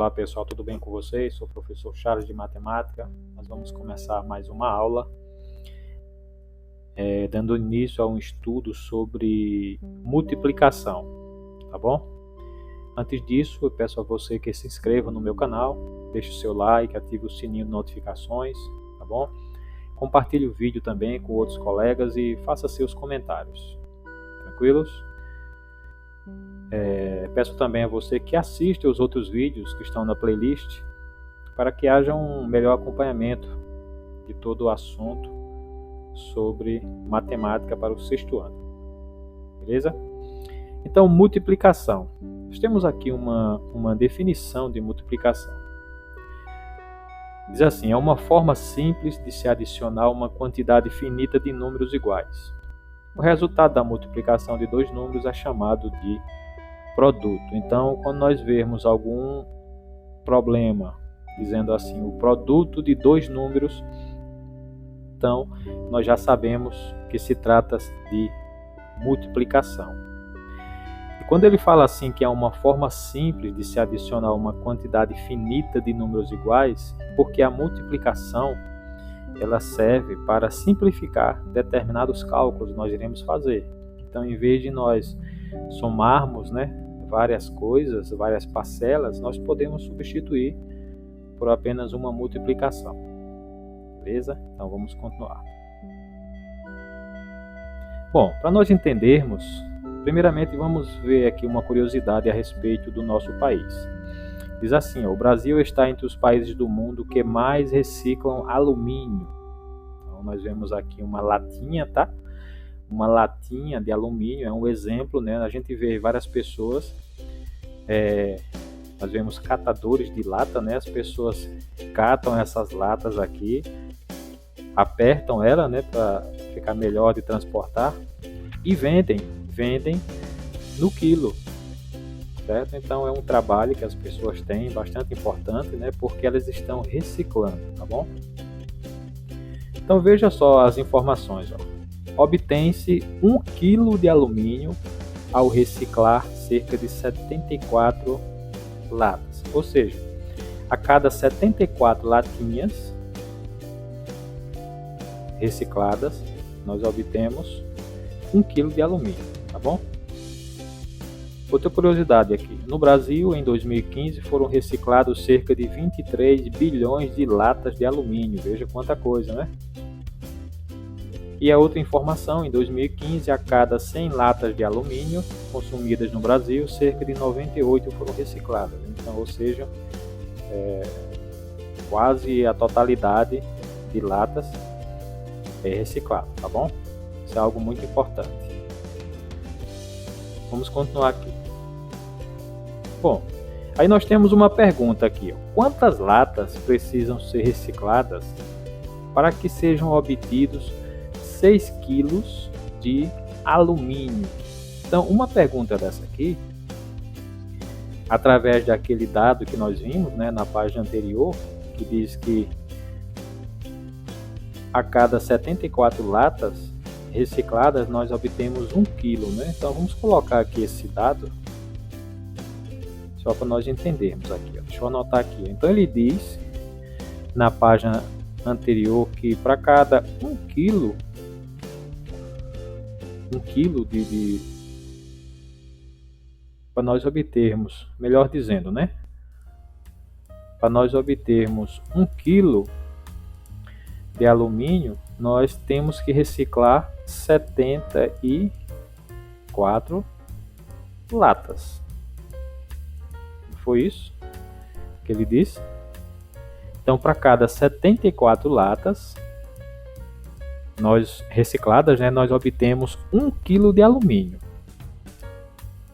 Olá pessoal, tudo bem com vocês? Sou o professor Charles de Matemática. Nós vamos começar mais uma aula, dando início a um estudo sobre multiplicação, tá bom? Antes disso, eu peço a você que se inscreva no meu canal, deixe o seu like, ative o sininho de notificações, tá bom? Compartilhe o vídeo também com outros colegas e faça seus comentários, tranquilos? Peço também a você que assista os outros vídeos que estão na playlist para que haja um melhor acompanhamento de todo o assunto sobre matemática para o sexto ano. Beleza? Então, multiplicação. Nós temos aqui uma definição de multiplicação. Diz assim: é uma forma simples de se adicionar uma quantidade finita de números iguais. O resultado da multiplicação de dois números é chamado de produto. Então, quando nós vermos algum problema dizendo assim, o produto de dois números, então nós já sabemos que se trata de multiplicação. E quando ele fala assim que é uma forma simples de se adicionar uma quantidade finita de números iguais, porque a multiplicação ela serve para simplificar determinados cálculos que nós iremos fazer. Então, em vez de nós somarmos, várias coisas, várias parcelas, nós podemos substituir por apenas uma multiplicação. Beleza? Então vamos continuar. Bom, para nós entendermos, primeiramente vamos ver aqui uma curiosidade a respeito do nosso país. Diz assim: o Brasil está entre os países do mundo que mais reciclam alumínio. Então nós vemos aqui uma latinha, tá? Uma latinha de alumínio é um exemplo, A gente vê várias pessoas, nós vemos catadores de lata, As pessoas catam essas latas aqui, apertam ela, para ficar melhor de transportar e vendem no quilo, certo? Então é um trabalho que as pessoas têm bastante importante, Porque elas estão reciclando, tá bom? Então veja só as informações, Obtém-se 1 kg de alumínio ao reciclar cerca de 74 latas. Ou seja, a cada 74 latinhas recicladas, nós obtemos 1 kg de alumínio, tá bom? Outra curiosidade aqui. No Brasil, em 2015, foram reciclados cerca de 23 bilhões de latas de alumínio. Veja quanta coisa, E a outra informação, em 2015, a cada 100 latas de alumínio consumidas no Brasil, cerca de 98 foram recicladas. Então, ou seja, quase a totalidade de latas é reciclada, tá bom? Isso é algo muito importante. Vamos continuar aqui. Bom, aí nós temos uma pergunta aqui. Quantas latas precisam ser recicladas para que sejam obtidos 6 quilos de alumínio? Então, uma pergunta dessa aqui, através daquele dado que nós vimos, na página anterior, que diz que a cada 74 latas recicladas nós obtemos 1 quilo, Então, vamos colocar aqui esse dado, só para nós entendermos aqui. Deixa eu anotar aqui. Então, ele diz, na página anterior, que para cada 1 quilo para nós obtermos, melhor dizendo, para nós obtermos 1 quilo de alumínio, nós temos que reciclar 74 latas. Foi isso que ele disse? Então, para cada 74 latas nós recicladas, nós obtemos 1 kg de alumínio.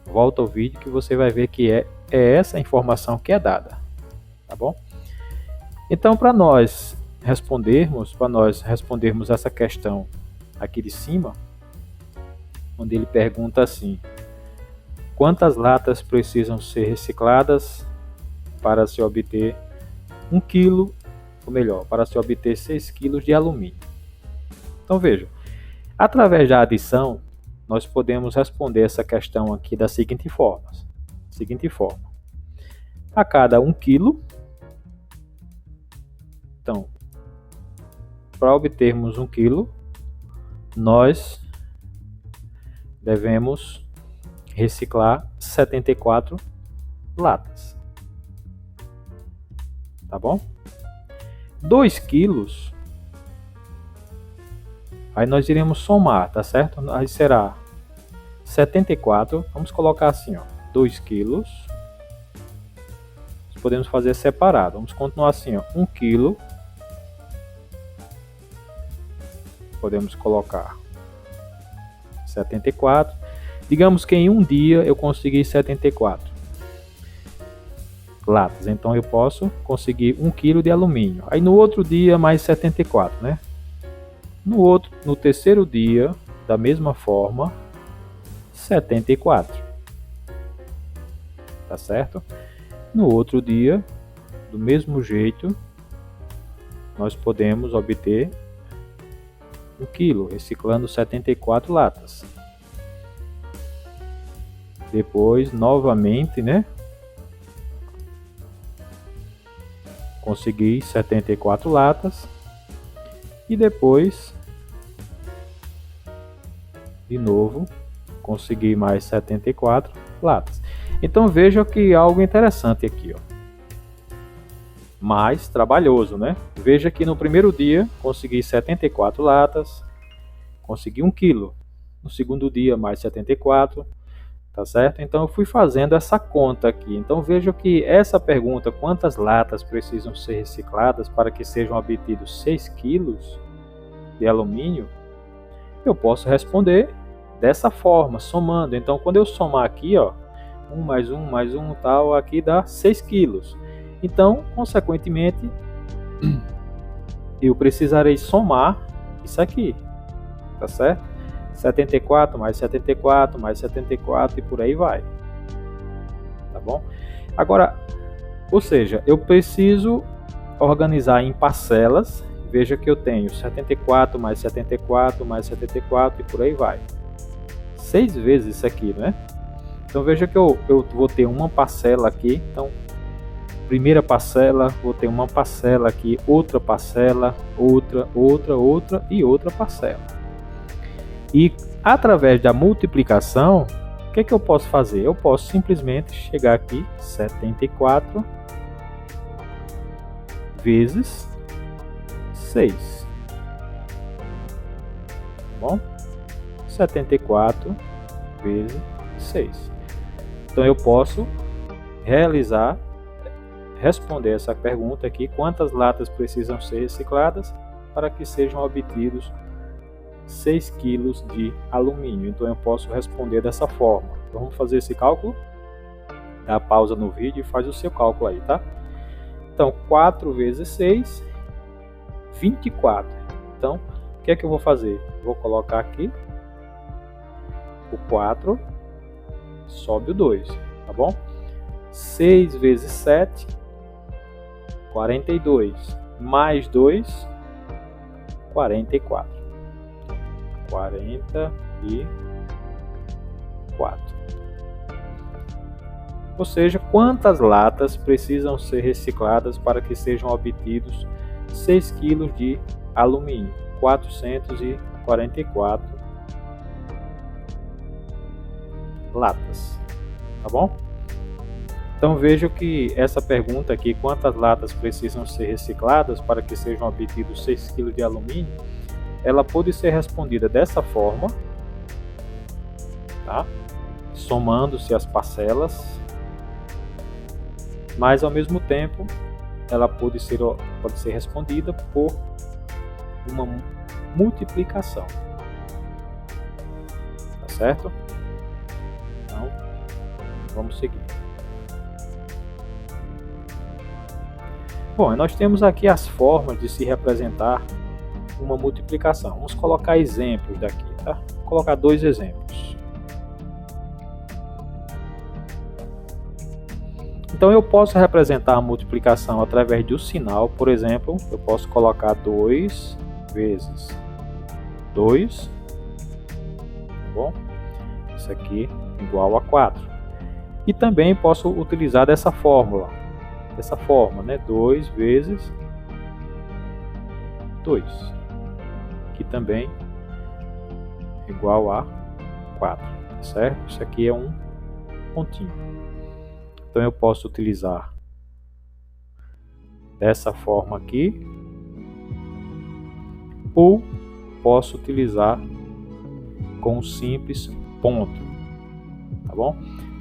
Volta ao vídeo que você vai ver que é essa a informação que é dada, tá bom? Então, para nós respondermos essa questão aqui de cima, onde ele pergunta assim: quantas latas precisam ser recicladas para se obter 1 kg, ou melhor, para se obter 6 kg de alumínio? Então veja, através da adição, nós podemos responder essa questão aqui da seguinte forma. a cada 1 quilo. Então, para obtermos 1 quilo, nós devemos reciclar 74 latas. Tá bom? 2 quilos, aí nós iremos somar, tá certo? Aí será 74, vamos colocar assim, ó, 2 quilos, podemos fazer separado, vamos continuar assim, ó, 1 quilo, podemos colocar 74, digamos que em um dia eu consegui 74 latas, então eu posso conseguir 1 quilo de alumínio, aí no outro dia mais 74, né? No terceiro dia, da mesma forma, 74, tá certo? No outro dia, do mesmo jeito, nós podemos obter 1 quilo, reciclando 74 latas. Depois, novamente, né? Consegui 74 latas. E depois, de novo, consegui mais 74 latas. Então veja que algo interessante aqui, ó. Mais trabalhoso, né? Veja que no primeiro dia consegui 74 latas, consegui 1 quilo. No segundo dia mais 74, tá certo? Então eu fui fazendo essa conta aqui. Então veja que essa pergunta, quantas latas precisam ser recicladas para que sejam obtidos 6 quilos de alumínio, eu posso responder dessa forma, somando. Então quando eu somar aqui, ó, 1 mais 1 mais 1 tal, aqui dá 6 quilos. Então, consequentemente, eu precisarei somar isso aqui, tá certo? 74 mais 74 mais 74 e por aí vai, tá bom? Agora, ou seja, eu preciso organizar em parcelas. Veja que eu tenho 74 mais 74 mais 74 e por aí vai. 6 vezes isso aqui, né? Então veja que eu vou ter uma parcela aqui. Então, primeira parcela, vou ter uma parcela aqui, outra parcela, outra e outra parcela. E através da multiplicação, o que eu posso fazer? Eu posso simplesmente chegar aqui, 74 vezes 6, tá bom? 74 vezes 6. Então eu posso responder essa pergunta aqui: quantas latas precisam ser recicladas para que sejam obtidos 6 quilos de alumínio? Então eu posso responder dessa forma. Então vamos fazer esse cálculo. Dá pausa no vídeo e faz o seu cálculo aí, tá? Então 4 vezes 6, 24. Então, o que é que eu vou fazer? Vou colocar aqui o 4, sobe o 2, tá bom? 6 vezes 7, 42, mais 2, 44. 44. Ou seja, quantas latas precisam ser recicladas para que sejam obtidos 6 kg de alumínio? 444 latas, tá bom? Então veja que essa pergunta aqui, quantas latas precisam ser recicladas para que sejam obtidos 6 kg de alumínio, ela pode ser respondida dessa forma, tá? Somando-se as parcelas, mas ao mesmo tempo ela pode ser respondida por uma multiplicação, tá certo? Então, vamos seguir. Bom, nós temos aqui as formas de se representar uma multiplicação. Vamos colocar exemplos daqui, tá? Vou colocar 2 exemplos. Então eu posso representar a multiplicação através do sinal. Por exemplo, eu posso colocar 2 vezes 2, tá bom? Isso aqui igual a 4. E também posso utilizar dessa fórmula. dessa forma, né? 2 vezes 2, que também é igual a 4, certo? Isso aqui é um pontinho. Então eu posso utilizar dessa forma aqui, ou posso utilizar com um simples ponto, tá bom?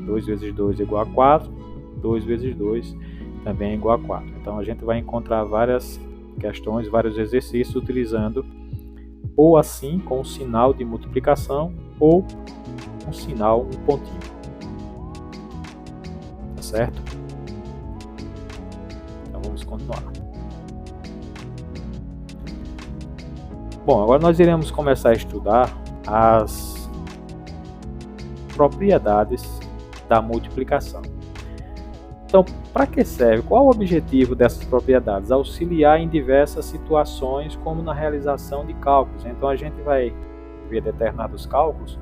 2 vezes 2 é igual a 4, 2 vezes 2 também é igual a 4. Então a gente vai encontrar várias questões, vários exercícios utilizando ou assim com um sinal de multiplicação ou um sinal, um pontinho, tá certo? Então vamos continuar. Bom, agora nós iremos começar a estudar as propriedades da multiplicação. Então, para que serve? Qual o objetivo dessas propriedades? Auxiliar em diversas situações, como na realização de cálculos. Então, a gente vai ver determinados cálculos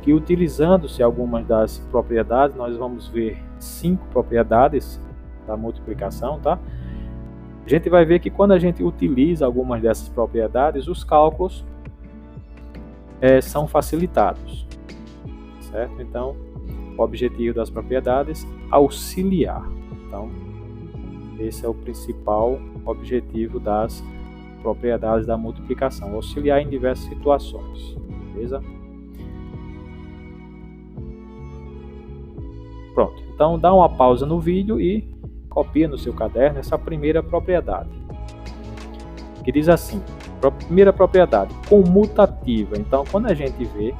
que, utilizando-se algumas das propriedades, nós vamos ver 5 propriedades da multiplicação, tá? A gente vai ver que quando a gente utiliza algumas dessas propriedades, os cálculos são facilitados, certo? Então, o objetivo das propriedades é auxiliar. Então, esse é o principal objetivo das propriedades da multiplicação, auxiliar em diversas situações, beleza? Pronto, então dá uma pausa no vídeo e copia no seu caderno essa primeira propriedade, que diz assim: primeira propriedade, comutativa. Então, quando a gente vê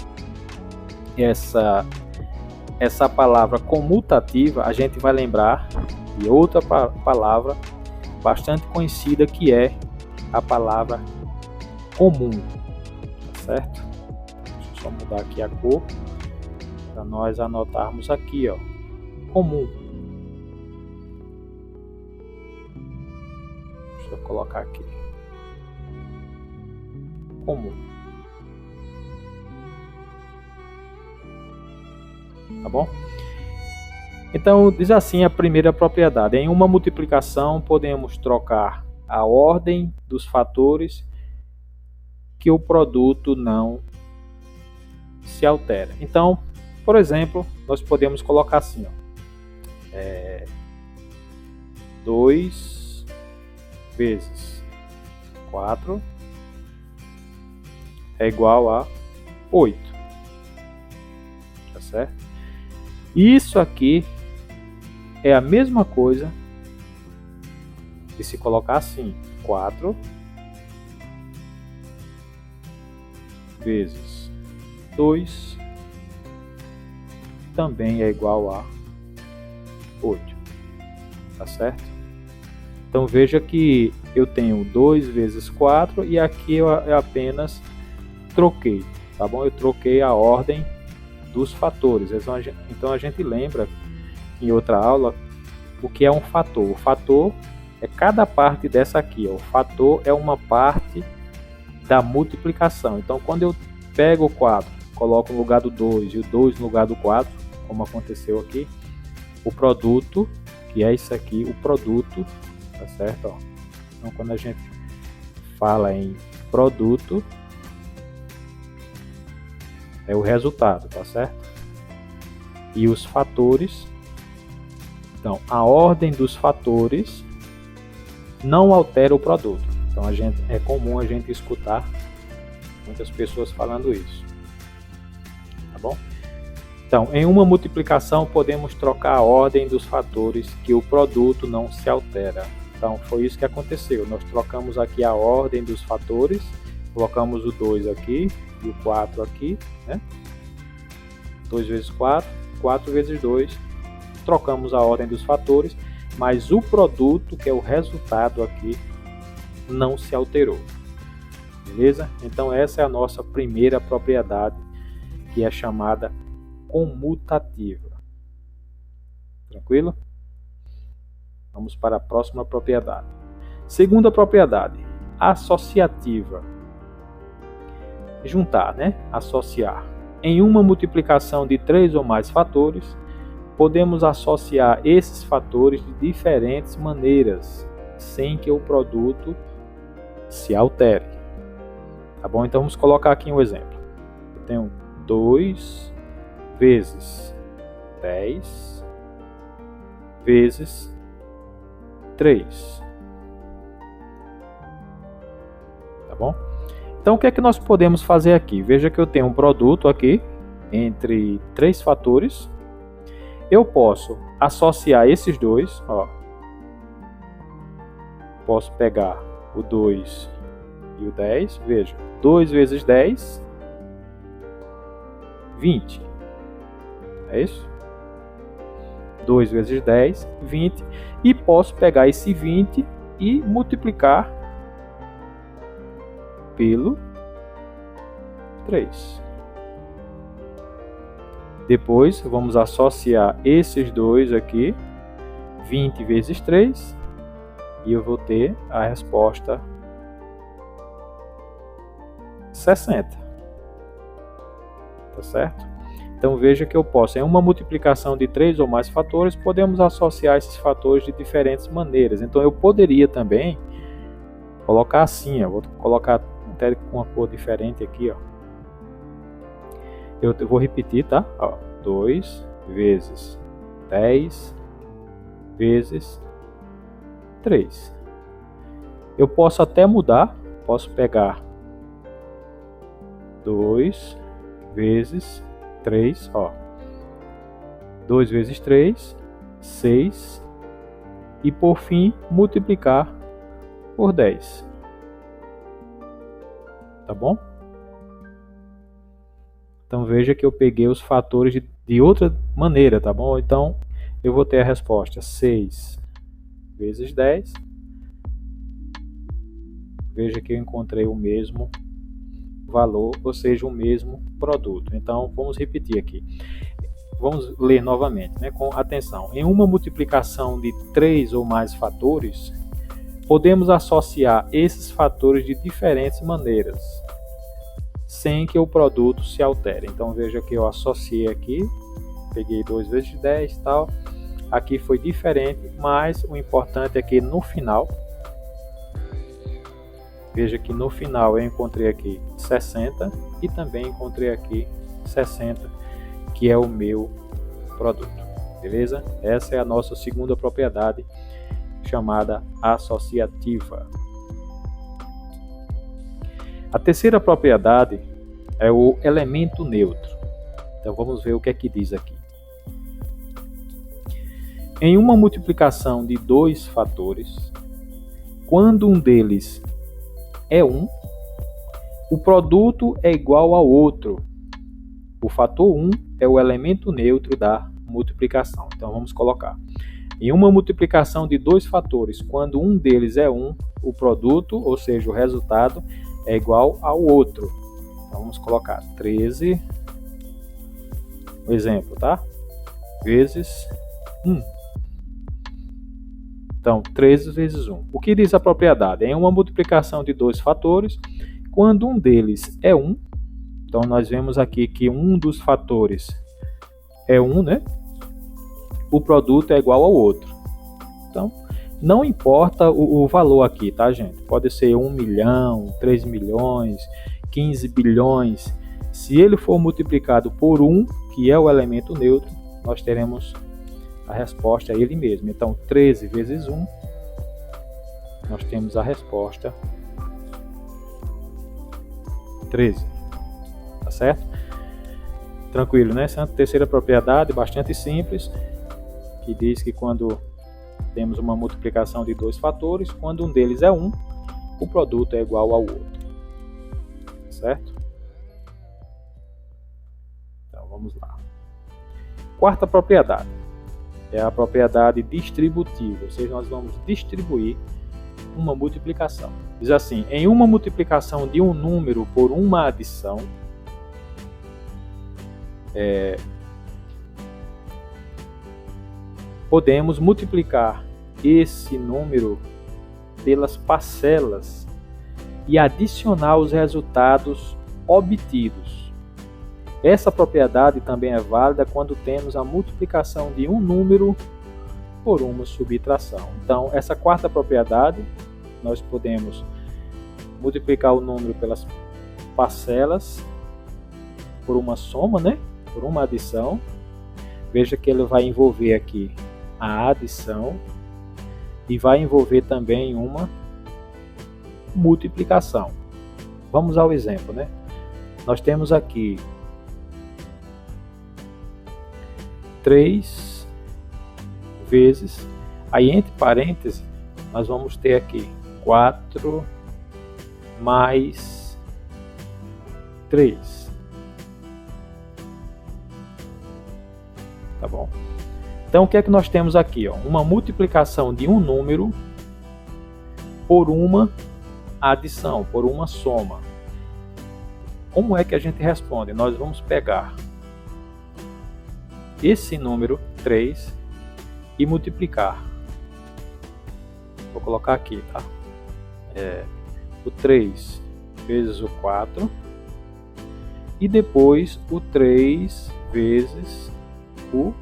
essa palavra comutativa, a gente vai lembrar de outra palavra bastante conhecida, que é a palavra comum, tá certo? Deixa eu só mudar aqui a cor para nós anotarmos aqui, ó, comum. Deixa eu colocar aqui, comum, tá bom? Então, diz assim a primeira propriedade: em uma multiplicação podemos trocar a ordem dos fatores que o produto não se altera. Então, por exemplo, nós podemos colocar assim, ó, 2 vezes 4 é igual a 8, tá certo? Isso aqui é a mesma coisa de se colocar assim: 4 vezes 2 também é igual a 8, tá certo? Então veja que eu tenho 2 vezes 4 e aqui eu apenas troquei, tá bom? Eu troquei a ordem dos fatores. Então a gente lembra em outra aula o que é um fator. O fator é cada parte dessa aqui, ó. O fator é uma parte da multiplicação. Então quando eu pego o 4, coloco no lugar do 2 e o 2 no lugar do 4, como aconteceu aqui, o produto, que é isso aqui, o produto, tá certo? Ó. Então quando a gente fala em produto, é o resultado, tá certo? E os fatores, então a ordem dos fatores não altera o produto. Então é comum a gente escutar muitas pessoas falando isso, tá bom? Então, em uma multiplicação podemos trocar a ordem dos fatores que o produto não se altera. Então foi isso que aconteceu. Nós trocamos aqui a ordem dos fatores, colocamos o 2 aqui e o 4 aqui, né? 2 vezes 4, 4 vezes 2, trocamos a ordem dos fatores, mas o produto, que é o resultado aqui, não se alterou, beleza? Então essa é a nossa primeira propriedade, que é chamada comutativa. Tranquilo? Vamos para a próxima propriedade. Segunda propriedade, associativa. Juntar, né? Associar. Em uma multiplicação de 3 ou mais fatores, podemos associar esses fatores de diferentes maneiras, sem que o produto se altere. Tá bom? Então vamos colocar aqui um exemplo. Eu tenho 2 vezes 10 vezes 3. Tá bom? Então o que é que nós podemos fazer aqui? Veja que eu tenho um produto aqui entre 3 fatores. Eu posso associar esses dois, ó. Posso pegar o 2 e o 10. Veja, 2 vezes 10, 20. É isso? 2 vezes 10, 20. E posso pegar esse 20 e multiplicar pelo 3. Depois vamos associar esses dois aqui, 20 vezes 3, e eu vou ter a resposta 60. Tá certo? Então veja que eu posso, em uma multiplicação de 3 ou mais fatores, podemos associar esses fatores de diferentes maneiras. Então eu poderia também colocar assim, ó, vou colocar até com uma cor diferente aqui, ó. Eu vou repetir, tá? Ó, 2 vezes 10 vezes 3. Eu posso até mudar, posso pegar 2 vezes 3, ó. 2 vezes 3, 6. E por fim, multiplicar por 10. Tá bom? Então veja que eu peguei os fatores de outra maneira, tá bom? Então eu vou ter a resposta 6 vezes 10. Veja que eu encontrei o mesmo valor, ou seja, o mesmo produto. Então vamos repetir aqui. Vamos ler novamente, né, com atenção. Em uma multiplicação de 3 ou mais fatores, podemos associar esses fatores de diferentes maneiras, sem que o produto se altere. Então veja que eu associei aqui, peguei 2 vezes 10 e tal. Aqui foi diferente, mas o importante é que no final, veja que no final eu encontrei aqui 60 e também encontrei aqui 60, que é o meu produto. Beleza? Essa é a nossa segunda propriedade, chamada associativa. A terceira propriedade é o elemento neutro. Então vamos ver o que é que diz aqui. Em uma multiplicação de 2 fatores, quando um deles é 1, o produto é igual ao outro. O fator 1 é o elemento neutro da multiplicação. Então vamos colocar. Em uma multiplicação de 2 fatores, quando um deles é 1, o produto, ou seja, o resultado, é igual ao outro. Então vamos colocar 13, um exemplo, tá? Vezes 1. Então, 13 vezes 1. O que diz a propriedade? Em uma multiplicação de 2 fatores, quando um deles é 1, então nós vemos aqui que um dos fatores é 1, né? O produto é igual ao outro. Então, não importa o valor aqui, tá, gente? Pode ser 1 milhão, 3 milhões, 15 bilhões. Se ele for multiplicado por 1, que é o elemento neutro, nós teremos a resposta é ele mesmo. Então, 13 vezes 1, nós temos a resposta 13. Tá certo? Tranquilo, né? Essa é a terceira propriedade, bastante simples, que diz que quando temos uma multiplicação de 2 fatores, quando um deles é 1, o produto é igual ao outro. Certo? Então, vamos lá. Quarta propriedade é a propriedade distributiva, ou seja, nós vamos distribuir uma multiplicação. Diz assim: em uma multiplicação de um número por uma adição, podemos multiplicar esse número pelas parcelas e adicionar os resultados obtidos. Essa propriedade também é válida quando temos a multiplicação de um número por uma subtração. Então, essa quarta propriedade, nós podemos multiplicar o número pelas parcelas por uma soma, né? Por uma adição. Veja que ele vai envolver aqui a adição e vai envolver também uma multiplicação. Vamos ao exemplo, né? Nós temos aqui 3 vezes, aí entre parênteses, nós vamos ter aqui 4 mais 3. Tá bom? Então, o que é que nós temos aqui? Ó? Uma multiplicação de um número por uma adição, por uma soma. Como é que a gente responde? Nós vamos pegar esse número 3 e multiplicar. Vou colocar aqui, tá? O 3 vezes o 4 e depois o 3 vezes o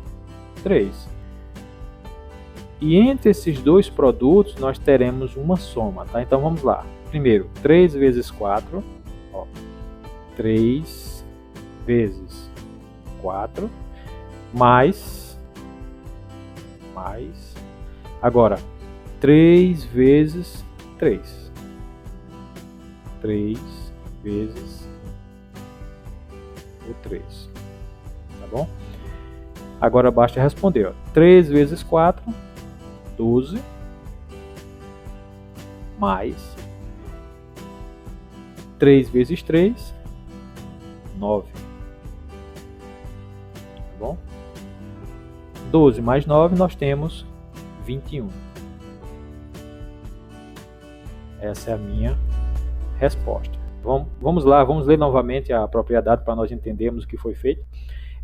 3. E entre esses dois produtos nós teremos uma soma, tá? Então vamos lá. Primeiro, 3 vezes 4, ó, 3 vezes 4, mais, agora, 3 vezes 3. 3 vezes o 3. Tá bom? Agora basta responder, ó. 3 vezes 4, 12, mais 3 vezes 3, 9. Tá bom? 12 mais 9, nós temos 21. Essa é a minha resposta. Vamos lá, vamos ler novamente a propriedade para nós entendermos o que foi feito.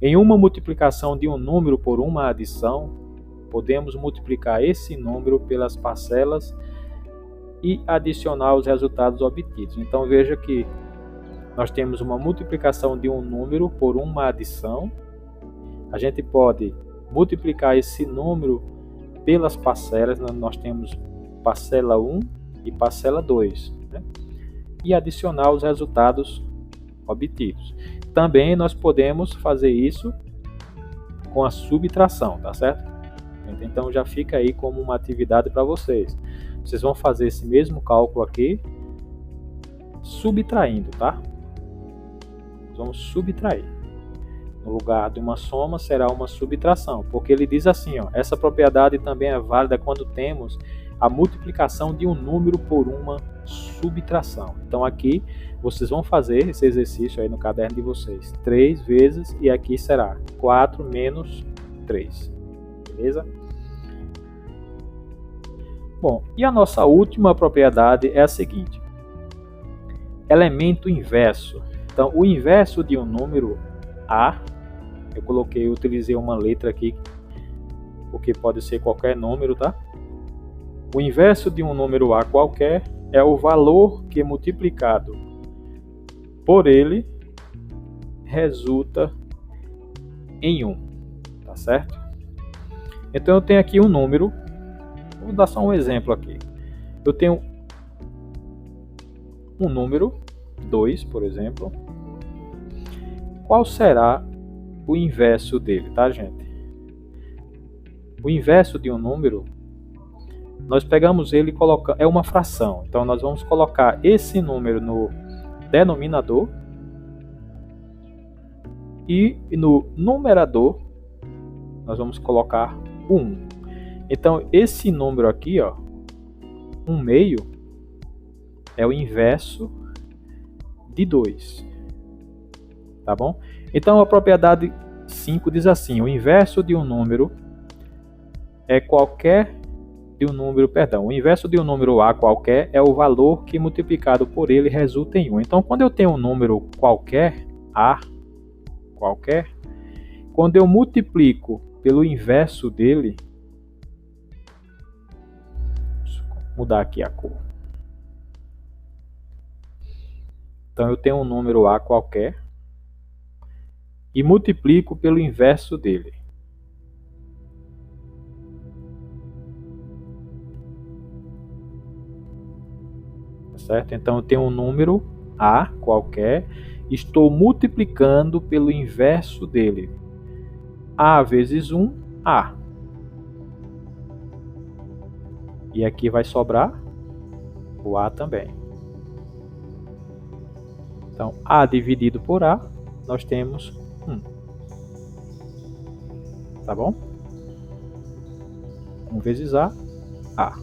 Em uma multiplicação de um número por uma adição, podemos multiplicar esse número pelas parcelas e adicionar os resultados obtidos. Então veja que nós temos uma multiplicação de um número por uma adição. A gente pode multiplicar esse número pelas parcelas. Nós temos parcela 1 e parcela 2, né? E adicionar os resultados obtidos. Também nós podemos fazer isso com a subtração, tá certo? Então já fica aí como uma atividade para vocês. Vocês vão fazer esse mesmo cálculo aqui, subtraindo, tá? Vamos subtrair. No lugar de uma soma será uma subtração, porque ele diz assim, ó, essa propriedade também é válida quando temos a multiplicação de um número por uma subtração. Então aqui vocês vão fazer esse exercício aí no caderno de vocês. 3 vezes e aqui será 4 menos 3. Beleza? Bom, e a nossa última propriedade é a seguinte. Elemento inverso. Então o inverso de um número A, eu utilizei uma letra aqui, porque pode ser qualquer número, tá? O inverso de um número A qualquer é o valor que multiplicado por ele resulta em 1, tá certo? Então eu tenho aqui um número, vou dar só um exemplo aqui. Eu tenho um número 2, por exemplo. Qual será o inverso dele, tá, gente? O inverso de um número, nós pegamos ele e colocamos, é uma fração. Então nós vamos colocar esse número no denominador e no numerador nós vamos colocar 1. Então esse número aqui, ó, 1/2, é o inverso de 2. Tá bom? Então a propriedade 5 diz assim: o inverso de um número é o inverso de um número A qualquer é o valor que multiplicado por ele resulta em 1. Então quando eu tenho um número qualquer, A qualquer, quando eu multiplico pelo inverso dele, deixa eu mudar aqui a cor. Então eu tenho um número A qualquer. e multiplico pelo inverso dele. Certo? Então eu tenho um número A qualquer, estou multiplicando pelo inverso dele. A vezes 1, A. E aqui vai sobrar o A também. Então, A dividido por A, nós temos 1. Tá bom? 1 vezes A, A.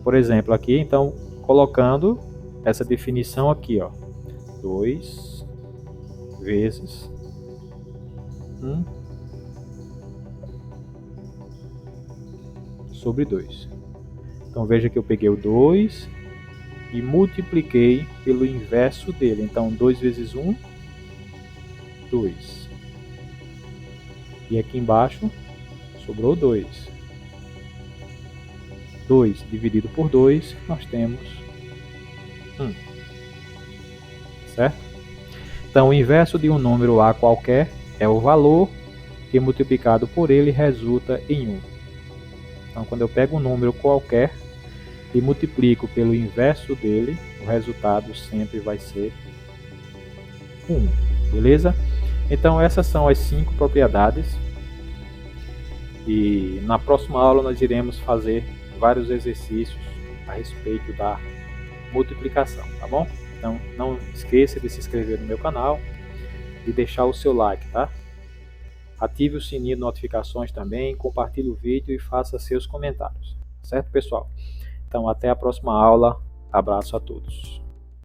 Por exemplo, aqui, então, colocando essa definição aqui, ó. 2 vezes 1 sobre 2. Então, veja que eu peguei o 2 e multipliquei pelo inverso dele. Então, 2 vezes 1, 2. E aqui embaixo, sobrou 2. 2 dividido por 2, nós temos 1. Certo? Então, o inverso de um número A qualquer é o valor que multiplicado por ele resulta em 1. Então, quando eu pego um número qualquer e multiplico pelo inverso dele, o resultado sempre vai ser 1. Beleza? Então, essas são as 5 propriedades. E na próxima aula nós iremos fazer vários exercícios a respeito da multiplicação, tá bom? Então não esqueça de se inscrever no meu canal e deixar o seu like, tá? Ative o sininho de notificações também, compartilhe o vídeo e faça seus comentários, certo, pessoal? Então até a próxima aula, abraço a todos.